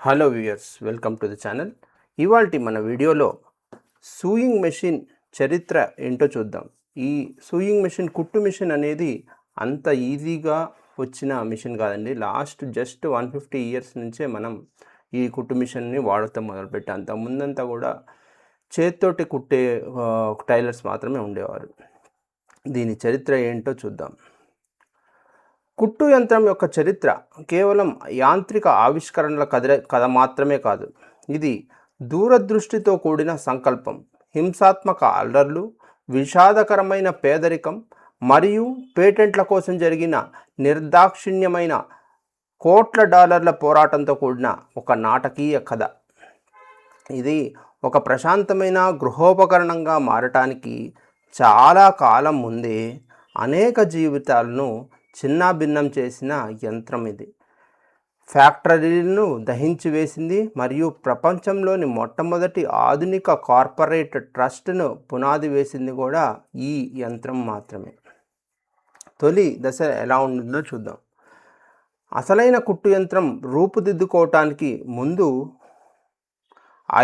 Hello viewers, welcome to the channel. ఇవాల్టి మన వీడియోలో సూయింగ్ మెషిన్ చరిత్ర ఏంటో చూద్దాం. ఈ సూయింగ్ మెషిన్, కుట్టు మిషన్ అనేది అంత ఈజీగా వచ్చిన మిషన్ కాదండి. లాస్ట్ జస్ట్ 150 ఇయర్స్ నుంచే మనం ఈ కుట్టు మిషన్ని వాడటం మొదలుపెట్టాం. అంత ముందంతా కూడా చేత్తోటి కుట్టే టైలర్స్ మాత్రమే ఉండేవారు. దీని చరిత్ర ఏంటో చూద్దాం. కుట్టు యంత్రం యొక్క చరిత్ర కేవలం యాంత్రిక ఆవిష్కరణల కథ మాత్రమే కాదు. ఇది దూరదృష్టితో కూడిన సంకల్పం, హింసాత్మక అల్లర్లు, విషాదకరమైన పేదరికం మరియు పేటెంట్ల కోసం జరిగిన నిర్దాక్షిణ్యమైన కోట్ల డాలర్ల పోరాటంతో కూడిన ఒక నాటకీయ కథ. ఇది ఒక ప్రశాంతమైన గృహోపకరణంగా మారటానికి చాలా కాలం ముందే అనేక జీవితాలను చిన్నాభిన్నం చేసిన యంత్రం ఇది. ఫ్యాక్టరీలను దహించి వేసింది మరియు ప్రపంచంలోని మొట్టమొదటి ఆధునిక కార్పొరేట్ ట్రస్ట్ను పునాది వేసింది కూడా ఈ యంత్రం మాత్రమే. తొలి దశ ఎలా ఉంటుందో చూద్దాం. అసలైన కుట్టు యంత్రం రూపుదిద్దుకోవటానికి ముందు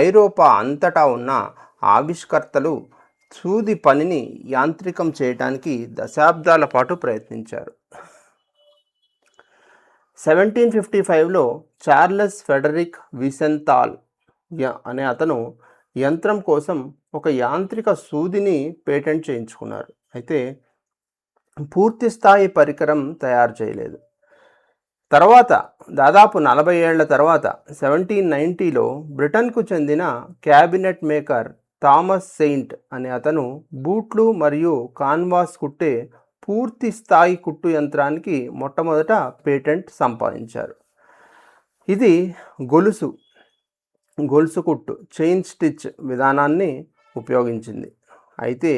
ఐరోపా అంతటా ఉన్న ఆవిష్కర్తలు సూది పనిని యాంత్రికం చేయడానికి దశాబ్దాల పాటు ప్రయత్నించారు. 1755లో చార్లెస్ ఫెడరిక్ విసెంతాల్ అనే అతను యంత్రం కోసం ఒక యాంత్రిక సూదిని పేటెంట్ చేయించుకున్నారు. అయితే పూర్తి స్థాయి పరికరం తయారు చేయలేదు. తర్వాత దాదాపు 40 ఏళ్ల తర్వాత 1790లో బ్రిటన్కు చెందిన క్యాబినెట్ మేకర్ థామస్ సెయింట్ అనే అతను బూట్లు మరియు కాన్వాస్ కుట్టే పూర్తి స్థాయి కుట్టు యంత్రానికి మొట్టమొదట పేటెంట్ సంపాదించారు. ఇది గొలుసు కుట్టు, చైన్ స్టిచ్ విధానాన్ని ఉపయోగించింది. అయితే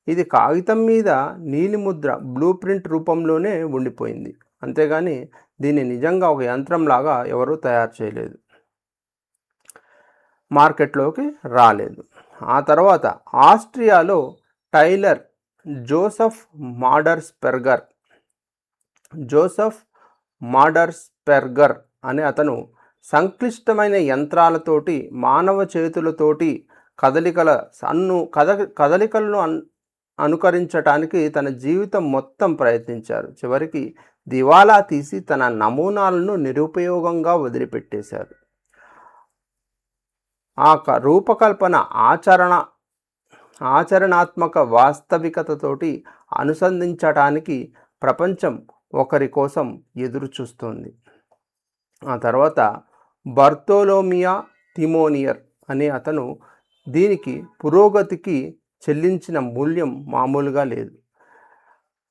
ఇది కాగితం మీద నీలిముద్ర బ్లూ ప్రింట్ రూపంలోనే ఉండిపోయింది. అంతేగాని దీన్ని నిజంగా ఒక యంత్రంలాగా ఎవరూ తయారు చేయలేదు, మార్కెట్లోకి రాలేదు. ఆ తర్వాత ఆస్ట్రియాలో టైలర్ జోసెఫ్ మాడర్స్పెర్గర్ అనే అతను సంక్లిష్టమైన యంత్రాలతోటి, మానవ చేతులతోటి కదలికలను అనుకరించటానికి తన జీవితం మొత్తం ప్రయత్నించారు. చివరికి దివాలా తీసి తన నమూనాలను నిరుపయోగంగా వదిలిపెట్టేశారు. ఆ రూపకల్పన ఆచరణాత్మక వాస్తవికతతోటి అనుసంధించటానికి ప్రపంచం ఒకరి కోసం ఎదురు చూస్తోంది. ఆ తర్వాత బర్తోలోమియా తిమోనియర్ అనే అతను దీనికి పురోగతికి చెల్లించిన మూల్యం మామూలుగా లేదు.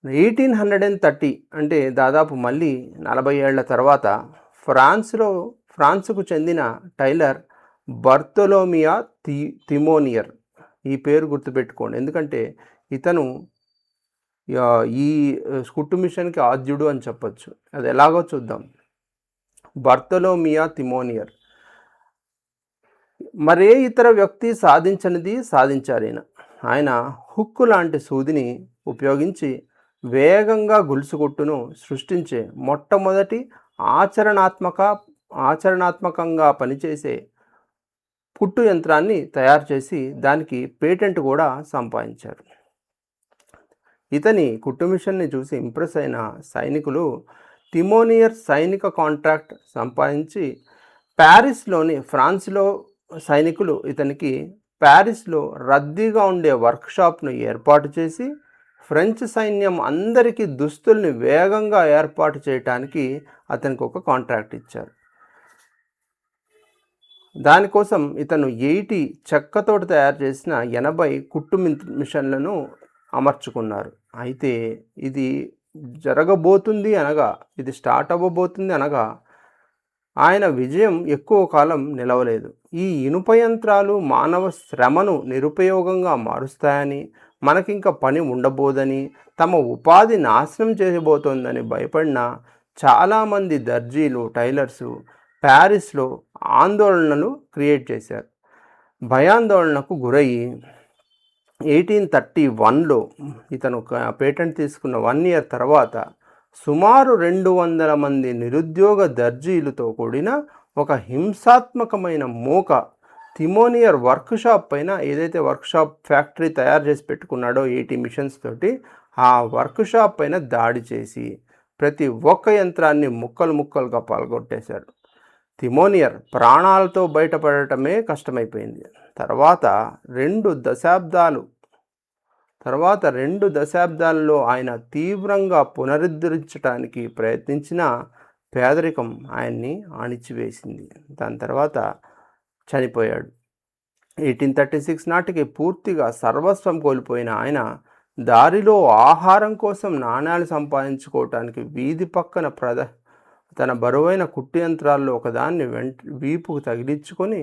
1830 అంటే దాదాపు మళ్ళీ 40 ఏళ్ల తర్వాత ఫ్రాన్స్కు చెందిన టైలర్ బర్తోలోమియా తిమోనియర్, ఈ పేరు గుర్తుపెట్టుకోండి ఎందుకంటే ఇతను ఈ కుట్టు మిషన్కి ఆద్యుడు అని చెప్పచ్చు. అది ఎలాగో చూద్దాం. బర్తోలోమియా తిమోనియర్ మరే ఇతర వ్యక్తి సాధించనిది సాధించారు. ఆయన హుక్కు లాంటి సూదిని ఉపయోగించి వేగంగా గొలుసుకుట్టును సృష్టించే మొట్టమొదటి ఆచరణాత్మకంగా పనిచేసే కుట్టు యంత్రాన్ని తయారు చేసి దానికి పేటెంట్ కూడా సంపాదించారు. ఇతని కుట్టు మిషన్ని చూసి ఇంప్రెస్ అయిన సైనికులు తిమోనియర్ సైనిక కాంట్రాక్ట్ సంపాదించి ఫ్రాన్స్లో సైనికులు ఇతనికి ప్యారిస్లో రద్దీగా ఉండే వర్క్షాప్ను ఏర్పాటు చేసి ఫ్రెంచ్ సైన్యం అందరికీ దుస్తుల్ని వేగంగా ఏర్పాటు చేయడానికి అతనికి ఒక కాంట్రాక్ట్ ఇచ్చారు. దానికోసం ఇతను 80 చెక్కతోటి తయారు చేసిన 80 కుట్టు మిషన్లను అమర్చుకున్నారు. అయితే ఇది స్టార్ట్ అవ్వబోతుంది అనగా ఆయన విజయం ఎక్కువ కాలం నిలవలేదు. ఈ ఇనుప యంత్రాలు మానవ శ్రమను నిరుపయోగంగా మారుస్తాయని, మనకింక పని ఉండబోదని, తమ ఉపాధి నాశనం చేయబోతోందని భయపడిన చాలామంది దర్జీలు, టైలర్సు ప్యారిస్లో ఆందోళనలు క్రియేట్ చేశారు. భయాందోళనకు గురయ్యి 1831లో ఇతను పేటెంట్ తీసుకున్న 1 year తర్వాత సుమారు 200 మంది నిరుద్యోగ దర్జీలతో కూడిన ఒక హింసాత్మకమైన మూక తిమోనియర్ వర్క్షాప్ పైన, ఏదైతే వర్క్షాప్ ఫ్యాక్టరీ తయారు చేసి పెట్టుకున్నాడో 80 మిషన్స్ తోటి, ఆ వర్క్షాప్ పైన దాడి చేసి ప్రతి ఒక్క యంత్రాన్ని ముక్కలు ముక్కలుగా పాల్గొట్టేశారు. తిమోనియర్ ప్రాణాలతో బయటపడటమే కష్టమైపోయింది. తర్వాత 2 దశాబ్దాలలో ఆయన తీవ్రంగా పునరుద్ధరించడానికి ప్రయత్నించిన పేదరికం ఆయన్ని అణిచివేసింది. దాని తర్వాత చనిపోయాడు. 1836 నాటికి పూర్తిగా సర్వస్వం కోల్పోయిన ఆయన దారిలో ఆహారం కోసం నాణ్యాలు సంపాదించుకోవటానికి వీధి పక్కన తన బరువైన కుట్టు యంత్రాల్లో ఒకదాన్ని వీపుకు తగిలించుకొని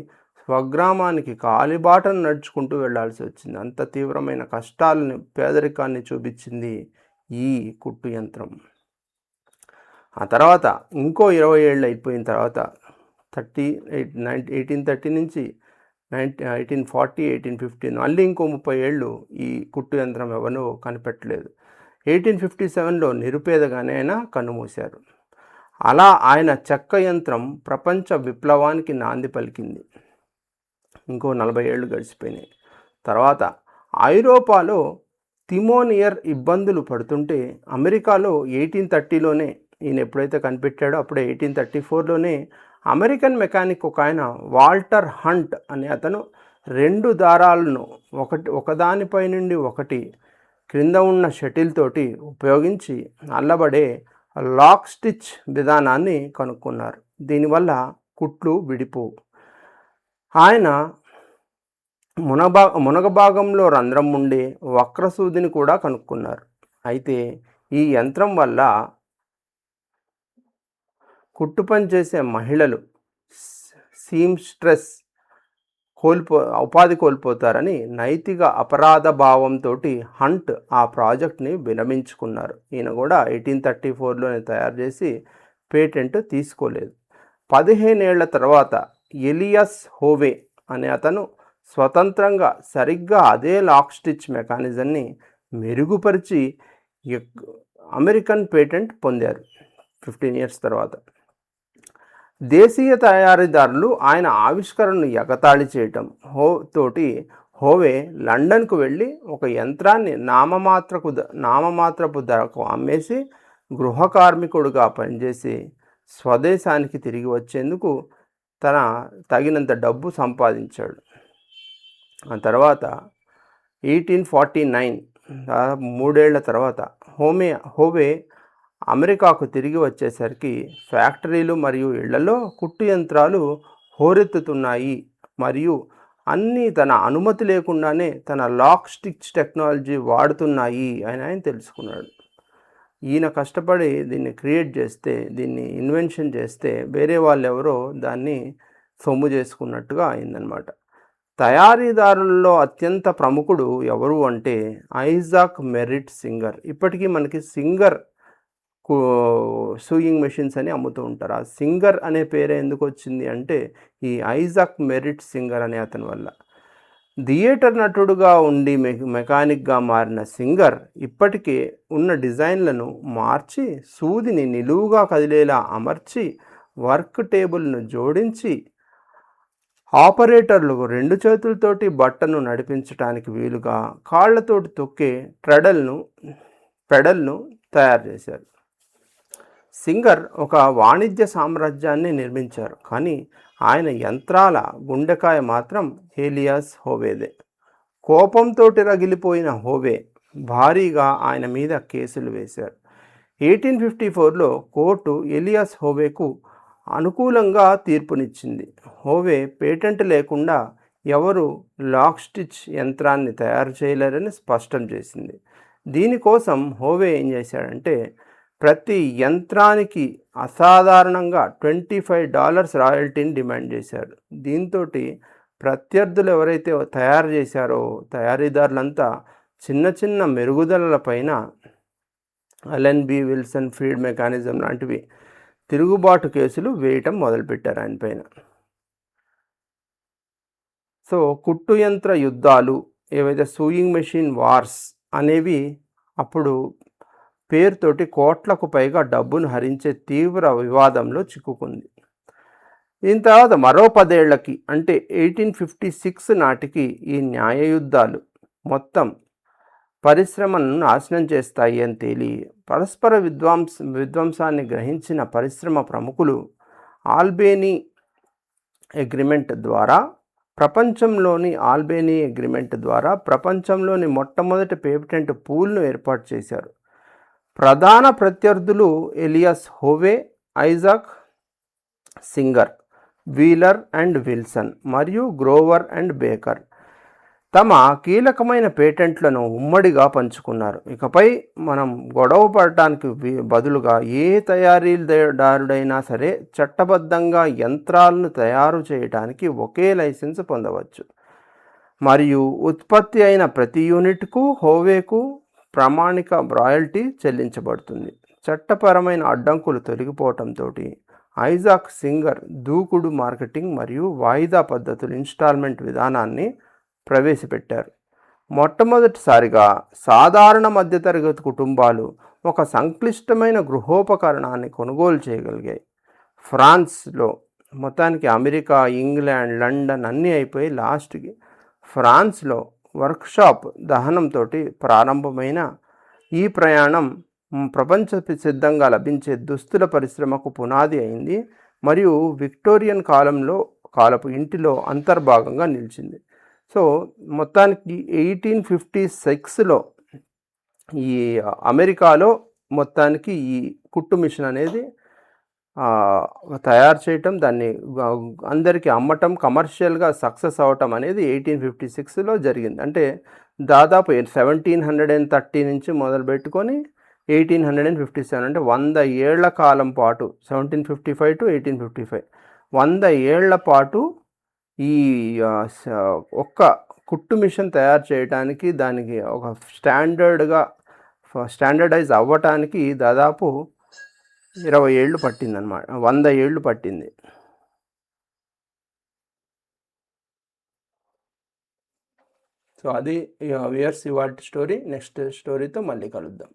స్వగ్రామానికి కాలిబాటను నడుచుకుంటూ వెళ్లాల్సి వచ్చింది. అంత తీవ్రమైన కష్టాలను, పేదరికాన్ని చూపించింది ఈ కుట్టు యంత్రం. ఆ తర్వాత ఇంకో 20 ఏళ్ళు అయిపోయిన తర్వాత 1830 నుంచి 1840, 1850 మళ్ళీ ఇంకో 30 ఏళ్ళు ఈ కుట్టు యంత్రం ఎవరో కనిపెట్టలేదు. 1857లో నిరుపేదగానే ఆయన కన్నుమూశారు. అలా ఆయన చెక్క యంత్రం ప్రపంచ విప్లవానికి నాంది పలికింది. ఇంకో 40 ఏళ్ళు గడిచిపోయినాయి. తర్వాత ఐరోపాలో తిమోనియర్ ఇబ్బందులు పడుతుంటే అమెరికాలో 1830లోనే, ఈయన ఎప్పుడైతే కనిపెట్టాడో అప్పుడే 1834లోనే అమెరికన్ మెకానిక్ ఒక ఆయన వాల్టర్ హంట్ అనే అతను 2 దారాలను ఒకదానిపై నుండి ఒకటి క్రింద ఉన్న షటిల్ తోటి ఉపయోగించి అల్లబడే లాక్ స్టిచ్ విధానాన్ని కనుక్కున్నారు. దీనివల్ల కుట్లు విడిపోవు. ఆయన మునగభాగంలో రంధ్రం ఉండే వక్రసూదిని కూడా కనుక్కున్నారు. అయితే ఈ యంత్రం వల్ల కుట్టు పని చేసే మహిళలు, సీమ్స్ట్రెస్ ఉపాధి కోల్పోతారని నైతిక అపరాధ భావంతో హంట్ ఆ ప్రాజెక్ట్ని విరమించుకున్నారు. ఈయన కూడా 1834లోనే తయారు చేసి పేటెంట్ తీసుకోలేదు. 15 ఏళ్ల తర్వాత ఎలియస్ హోవే అనే అతను స్వతంత్రంగా సరిగ్గా అదే లాక్ స్టిచ్ మెకానిజంని మెరుగుపరిచి అమెరికన్ పేటెంట్ పొందారు 15 ఇయర్స్ తర్వాత. దేశీయ తయారీదారులు ఆయన ఆవిష్కరణను ఎగతాళి చేయటం తోటి హోవే లండన్కు వెళ్ళి ఒక యంత్రాన్ని నామమాత్రపు ధరకు అమ్మేసి గృహ కార్మికుడుగా పనిచేసి స్వదేశానికి తిరిగి వచ్చేందుకు తగినంత డబ్బు సంపాదించాడు. ఆ తర్వాత 1849 దాదాపు 3 ఏళ్ల తర్వాత హోవే అమెరికాకు తిరిగి వచ్చేసరికి ఫ్యాక్టరీలు మరియు ఇళ్లలో కుట్టు యంత్రాలు హోరెత్తుతున్నాయి మరియు అన్నీ తన అనుమతి లేకుండానే తన లాక్ స్టిచ్ టెక్నాలజీ వాడుతున్నాయి అని ఆయన తెలుసుకున్నాడు. ఈయన కష్టపడి దీన్ని క్రియేట్ చేస్తే, దీన్ని ఇన్వెన్షన్ చేస్తే వేరే వాళ్ళు ఎవరో దాన్ని సొమ్ము చేసుకున్నట్టుగా అయిందనమాట. తయారీదారులలో అత్యంత ప్రముఖుడు ఎవరు అంటే ఐజాక్ మెరిట్ సింగర్. ఇప్పటికీ మనకి సింగర్ సూయింగ్ మెషిన్స్ అని అమ్ముతూ ఉంటారు. ఆ సింగర్ అనే పేరే ఎందుకు వచ్చింది అంటే ఈ ఐజాక్ మెరిట్ సింగర్ అనే అతని వల్ల. థియేటర్ నటుడుగా ఉండి మెకానిక్గా మారిన సింగర్ ఇప్పటికే ఉన్న డిజైన్లను మార్చి సూదిని నిలువుగా కదిలేలా అమర్చి వర్క్ టేబుల్ను జోడించి ఆపరేటర్లు 2 చేతులతోటి బట్టను నడిపించడానికి వీలుగా కాళ్లతోటి తొక్కే పెడల్ను తయారు చేశారు. సింగర్ ఒక వాణిజ్య సామ్రాజ్యాన్ని నిర్మించారు, కానీ ఆయన యంత్రాల గుండెకాయ మాత్రం ఎలియాస్ హోవేదే. కోపంతో రగిలిపోయిన హోవే భారీగా ఆయన మీద కేసులు వేశారు. 1854లో కోర్టు ఎలియాస్ హోవేకు అనుకూలంగా తీర్పునిచ్చింది. హోవే పేటెంట్ లేకుండా ఎవరు లాక్ స్టిచ్ యంత్రాన్ని తయారు చేయలేరని స్పష్టం చేసింది. దీనికోసం హోవే ఏం చేశాడంటే ప్రతి యంత్రానికి అసాధారణంగా $25 రాయల్టీని డిమాండ్ చేశాడు. దీంతో ప్రత్యర్థులు ఎవరైతే తయారు చేశారో తయారీదారులంతా చిన్న చిన్న మెరుగుదలల పైన Allen B Wilson feed mechanism లాంటివి తిరుగుబాటు కేసులు వేయటం మొదలుపెట్టారు ఆయన పైన. సో కుట్టు యంత్ర యుద్ధాలు, ఏవైతే సూయింగ్ మెషిన్ వార్స్ అనేవి అప్పుడు పేరుతోటి కోట్లకు పైగా డబ్బును హరించే తీవ్ర వివాదంలో చిక్కుకుంది. దీని తర్వాత మరో 10 ఏళ్లకి అంటే 1856 నాటికి ఈ న్యాయయుద్ధాలు మొత్తం పరిశ్రమను నాశనం చేస్తాయి అని తేలి పరస్పర విధ్వంసాన్ని గ్రహించిన పరిశ్రమ ప్రముఖులు ఆల్బేనీ అగ్రిమెంట్ ద్వారా ప్రపంచంలోని మొట్టమొదటి పేటెంట్ పూల్ను ఏర్పాటు చేశారు. ప్రధాన ప్రత్యర్థులు alias Howe, Isaac singer, wheeler and Wilson మరియు గ్రోవర్ అండ్ బేకర్ తమ కీలకమైన పేటెంట్లను ఉమ్మడిగా పంచుకున్నారు. ఇకపై మనం గొడవ పడటానికి బదులుగా ఏ తయారీదారుడైనా సరే చట్టబద్ధంగా యంత్రాలను తయారు చేయడానికి ఒకే లైసెన్స్ పొందవచ్చు మరియు ఉత్పత్తి అయిన ప్రతి యూనిట్కు హోవేకు ప్రామాణిక రాయల్టీ చెల్లించబడుతుంది. చట్టపరమైన అడ్డంకులు తొలగిపోవటంతో ఐజాక్ సింగర్ దూకుడు మార్కెటింగ్ మరియు వాయిదా పద్ధతులు ఇన్స్టాల్మెంట్ విధానాన్ని ప్రవేశపెట్టారు. మొట్టమొదటిసారిగా సాధారణ మధ్యతరగతి కుటుంబాలు ఒక సంక్లిష్టమైన గృహోపకరణాన్ని కొనుగోలు చేయగలిగాయి. ఫ్రాన్స్లో మొత్తానికి అమెరికా, ఇంగ్లాండ్, లండన్ అన్నీ అయిపోయి లాస్ట్కి ఫ్రాన్స్లో వర్క్షాప్ దహనంతో ప్రారంభమైన ఈ ప్రయాణం ప్రపంచ సిద్ధంగా లభించే దుస్తుల పరిశ్రమకు పునాది అయింది మరియు విక్టోరియన్ కాలపు ఇంటిలో అంతర్భాగంగా నిలిచింది. సో మొత్తానికి 1856లో ఈ అమెరికాలో మొత్తానికి ఈ కుట్టు మిషన్ అనేది తయారు చేయటం, దాన్ని అందరికీ అమ్మటం, కమర్షియల్గా సక్సెస్ అవ్వటం అనేది 1856లో జరిగింది. అంటే దాదాపు 1730 నుంచి మొదలుపెట్టుకొని 1857 అంటే 100 ఏళ్ల కాలం పాటు 1755 to 1855 100 ఏళ్ల పాటు ఈ ఒక్క కుట్టు మిషన్ తయారు చేయడానికి దానికి ఒక స్టాండర్డైజ్ అవ్వటానికి దాదాపు 20 ఏళ్ళు పట్టిందన్నమాట. 100 ఏళ్ళు పట్టింది. సో అది వ్యూయర్స్ ఇవాల్టి స్టోరీ. నెక్స్ట్ స్టోరీతో మళ్ళీ కలుద్దాం.